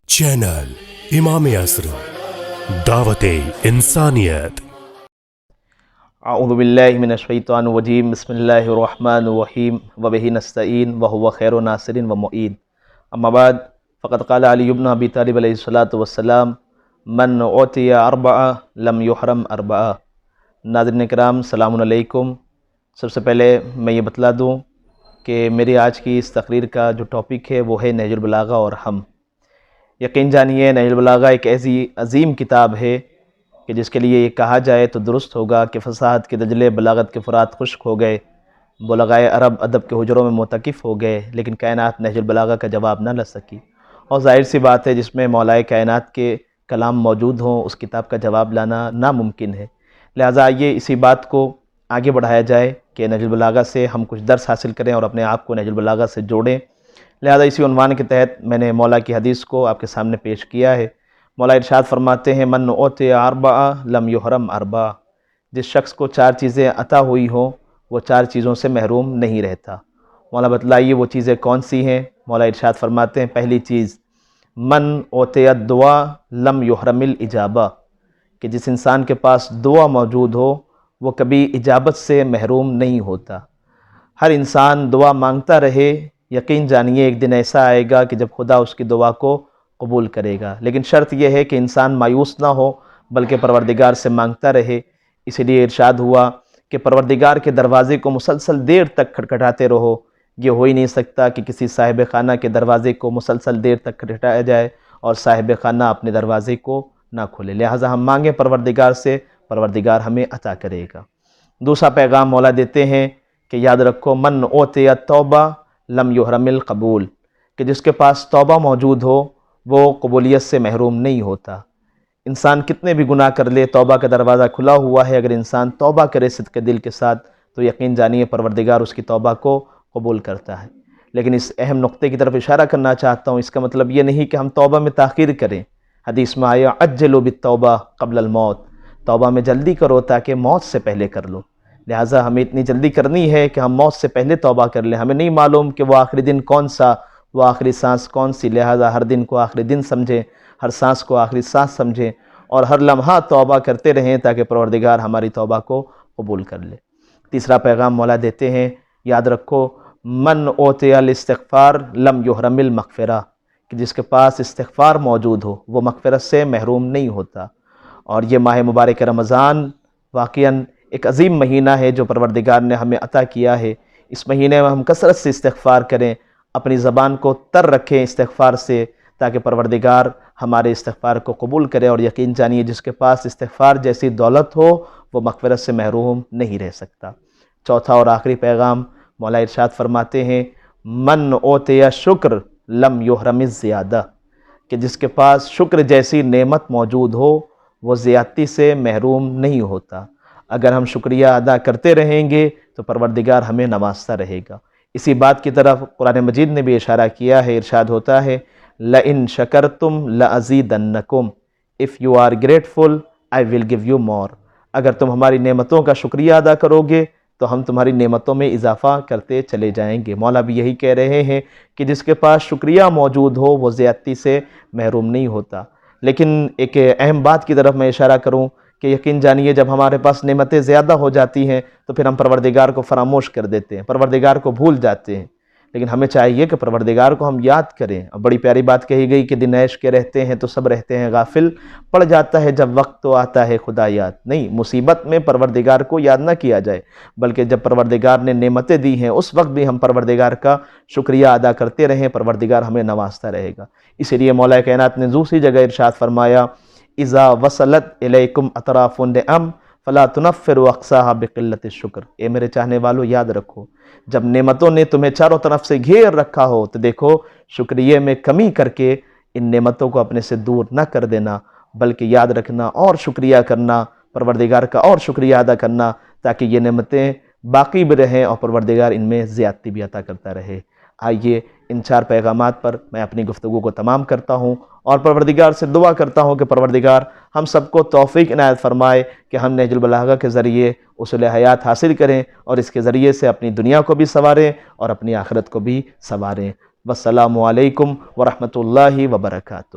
Channel امام عصر دعوت انسانیت۔ اعوذ باللہ من الشیطان الرجیم، بسم اللہ الرحمن الرحیم، وبہ نستعین وہو خیر ناصر و معین۔ اما بعد فقد قال علی بن ابی طالب علیہ الصلاۃ والسلام من اعطی اربعہ لم یحرم اربعہ۔ ناظرین کرام السلام علیکم۔ سب سے پہلے میں یہ بتلا دوں کہ میری آج کی اس تقریر کا جو ٹاپک ہے وہ ہے نہج البلاغہ اور ہم۔ یقین جانیے نہج البلاغہ ایک ایسی عظیم کتاب ہے کہ جس کے لیے یہ کہا جائے تو درست ہوگا کہ فصاحت کے دجلے بلاغت کے فرات خشک ہو گئے، بلغائے عرب ادب کے حجروں میں معتکف ہو گئے، لیکن کائنات نہج البلاغہ کا جواب نہ لے سکی۔ اور ظاہر سی بات ہے جس میں مولائے کائنات کے کلام موجود ہوں اس کتاب کا جواب لانا ناممکن ہے۔ لہٰذا آئیے اسی بات کو آگے بڑھایا جائے کہ نہج البلاغہ سے ہم کچھ درس حاصل کریں اور اپنے آپ کو نہج البلاغہ سے جوڑیں۔ لہذا اسی عنوان کے تحت میں نے مولا کی حدیث کو آپ کے سامنے پیش کیا ہے۔ مولا ارشاد فرماتے ہیں من اعطی اربعہ لم یحرم اربعہ، جس شخص کو چار چیزیں عطا ہوئی ہوں وہ چار چیزوں سے محروم نہیں رہتا۔ مولا بتلائیے وہ چیزیں کون سی ہیں؟ مولا ارشاد فرماتے ہیں پہلی چیز من اعطی الدعاء لم یحرم الاجابہ، کہ جس انسان کے پاس دعا موجود ہو وہ کبھی اجابت سے محروم نہیں ہوتا۔ ہر انسان دعا مانگتا رہے، یقین جانیے ایک دن ایسا آئے گا کہ جب خدا اس کی دعا کو قبول کرے گا، لیکن شرط یہ ہے کہ انسان مایوس نہ ہو بلکہ پروردگار سے مانگتا رہے۔ اسی لیے ارشاد ہوا کہ پروردگار کے دروازے کو مسلسل دیر تک کھٹکھٹاتے رہو۔ یہ ہو ہی نہیں سکتا کہ کسی صاحب خانہ کے دروازے کو مسلسل دیر تک کھٹکھٹایا جائے اور صاحب خانہ اپنے دروازے کو نہ کھولے۔ لہٰذا ہم مانگیں پروردگار سے، پروردگار ہمیں عطا کرے گا۔ دوسرا پیغام مولا دیتے ہیں کہ یاد رکھو من اعطی التوبہ لم یحرم القبول، کہ جس کے پاس توبہ موجود ہو وہ قبولیت سے محروم نہیں ہوتا۔ انسان کتنے بھی گناہ کر لے توبہ کا دروازہ کھلا ہوا ہے، اگر انسان توبہ کرے صدق دل کے ساتھ تو یقین جانیے پروردگار اس کی توبہ کو قبول کرتا ہے۔ لیکن اس اہم نقطے کی طرف اشارہ کرنا چاہتا ہوں، اس کا مطلب یہ نہیں کہ ہم توبہ میں تاخیر کریں۔ حدیث میں آیا عجلوا بالتوبہ قبل الموت، توبہ میں جلدی کرو تاکہ موت سے پہلے کر لو۔ لہٰذا ہمیں اتنی جلدی کرنی ہے کہ ہم موت سے پہلے توبہ کر لیں۔ ہمیں نہیں معلوم کہ وہ آخری دن کون سا، وہ آخری سانس کون سی، لہٰذا ہر دن کو آخری دن سمجھیں، ہر سانس کو آخری سانس سمجھیں اور ہر لمحہ توبہ کرتے رہیں تاکہ پروردگار ہماری توبہ کو قبول کر لے۔ تیسرا پیغام مولا دیتے ہیں یاد رکھو من اعطی الاستغفار لم یحرم المغفرہ، کہ جس کے پاس استغفار موجود ہو وہ مغفرت سے محروم نہیں ہوتا۔ اور یہ ماہ مبارک رمضان واقعاً ایک عظیم مہینہ ہے جو پروردگار نے ہمیں عطا کیا ہے۔ اس مہینے میں ہم کثرت سے استغفار کریں، اپنی زبان کو تر رکھیں استغفار سے تاکہ پروردگار ہمارے استغفار کو قبول کرے، اور یقین جانیے جس کے پاس استغفار جیسی دولت ہو وہ مغفرت سے محروم نہیں رہ سکتا۔ چوتھا اور آخری پیغام مولا ارشاد فرماتے ہیں من اعطی الشکر لم یحرم الزیادہ، کہ جس کے پاس شکر جیسی نعمت موجود ہو وہ زیادتی سے محروم نہیں ہوتا۔ اگر ہم شکریہ ادا کرتے رہیں گے تو پروردگار ہمیں نوازتا رہے گا۔ اسی بات کی طرف قرآن مجید نے بھی اشارہ کیا ہے، ارشاد ہوتا ہے لَإِن شَكَرْتُمْ لَأَزِيدَنَّكُمْ if you are grateful I will give you more، اگر تم ہماری نعمتوں کا شکریہ ادا کرو گے تو ہم تمہاری نعمتوں میں اضافہ کرتے چلے جائیں گے۔ مولا بھی یہی کہہ رہے ہیں کہ جس کے پاس شکریہ موجود ہو وہ زیادتی سے محروم نہیں ہوتا۔ لیکن ایک اہم بات کی طرف میں اشارہ کروں کہ یقین جانیے جب ہمارے پاس نعمتیں زیادہ ہو جاتی ہیں تو پھر ہم پروردگار کو فراموش کر دیتے ہیں، پروردگار کو بھول جاتے ہیں۔ لیکن ہمیں چاہیے کہ پروردگار کو ہم یاد کریں۔ اب بڑی پیاری بات کہی گئی کہ دن عیش کے رہتے ہیں تو سب رہتے ہیں غافل، پڑ جاتا ہے جب وقت تو آتا ہے خدا یاد۔ نہیں، مصیبت میں پروردگار کو یاد نہ کیا جائے بلکہ جب پروردگار نے نعمتیں دی ہیں اس وقت بھی ہم پروردگار کا شکریہ ادا کرتے رہیں، پروردگار ہمیں نوازتا رہے گا۔ اسی لیے مولا کائنات نے دوسری جگہ ارشاد فرمایا اذا وصلت الیکم اطراف النعم فلا تنفروا اقصاها بقلت الشکر، اے میرے چاہنے والو یاد رکھو جب نعمتوں نے تمہیں چاروں طرف سے گھیر رکھا ہو تو دیکھو شکریہ میں کمی کر کے ان نعمتوں کو اپنے سے دور نہ کر دینا، بلکہ یاد رکھنا اور شکریہ کرنا، پروردگار کا اور شکریہ ادا کرنا تاکہ یہ نعمتیں باقی بھی رہیں اور پروردگار ان میں زیادتی بھی عطا کرتا رہے۔ آئیے ان 4 پیغامات پر میں اپنی گفتگو کو تمام کرتا ہوں اور پروردگار سے دعا کرتا ہوں کہ پروردگار ہم سب کو توفیق عنایت فرمائے کہ ہم نہج البلاغہ کے ذریعے اصول حیات حاصل کریں اور اس کے ذریعے سے اپنی دنیا کو بھی سنواریں اور اپنی آخرت کو بھی سنواریں۔ والسلام علیکم ورحمۃ اللہ وبرکاتہ۔